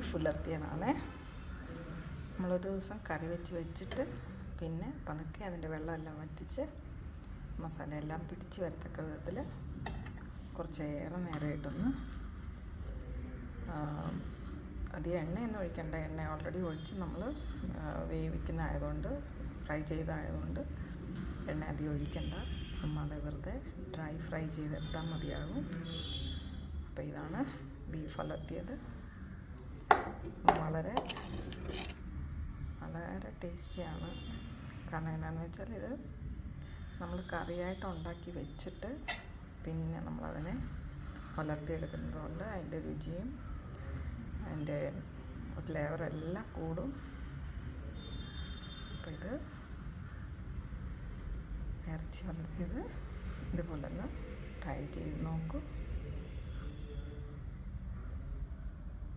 Beef ഉലർത്തിയതാണ്. നമ്മളൊരു ദിവസം കറി വെച്ചിട്ട് പിന്നെ പതുക്കെ അതിൻ്റെ വെള്ളമെല്ലാം വറ്റിച്ച് മസാലയെല്ലാം പിടിച്ച് വരത്തക്ക വിധത്തിൽ കുറച്ചേറെ നേരമായിട്ടൊന്ന് അധികം എണ്ണയൊന്നും ഒഴിക്കേണ്ട. എണ്ണ ഓൾറെഡി ഒഴിച്ച് നമ്മൾ വേവിക്കുന്നതായതുകൊണ്ട്, ഫ്രൈ ചെയ്തതായതുകൊണ്ട് എണ്ണ അധികം ഒഴിക്കണ്ട. ചുമ്മാതെ വെറുതെ ഡ്രൈ ഫ്രൈ ചെയ്തെടുത്താൽ മതിയാകും. അപ്പോൾ ഇതാണ് ബീഫ് ഉലർത്തിയത്. വളരെ വളരെ ടേസ്റ്റിയാണ്. കാരണം എന്നാന്ന് വെച്ചാൽ ഇത് നമ്മൾ കറിയായിട്ട് ഉണ്ടാക്കി വെച്ചിട്ട് പിന്നെ നമ്മളതിനെ ഉലർത്തിയെടുക്കുന്നത് കൊണ്ട് അതിൻ്റെ രുചിയും അതിൻ്റെ ഫ്ലേവറെല്ലാം കൂടും. അപ്പോൾ ഇത് ഇറച്ചി ഉലർത്തിയത് ഇതുപോലെ ഒന്ന് ട്രൈ ചെയ്ത് നോക്കൂ.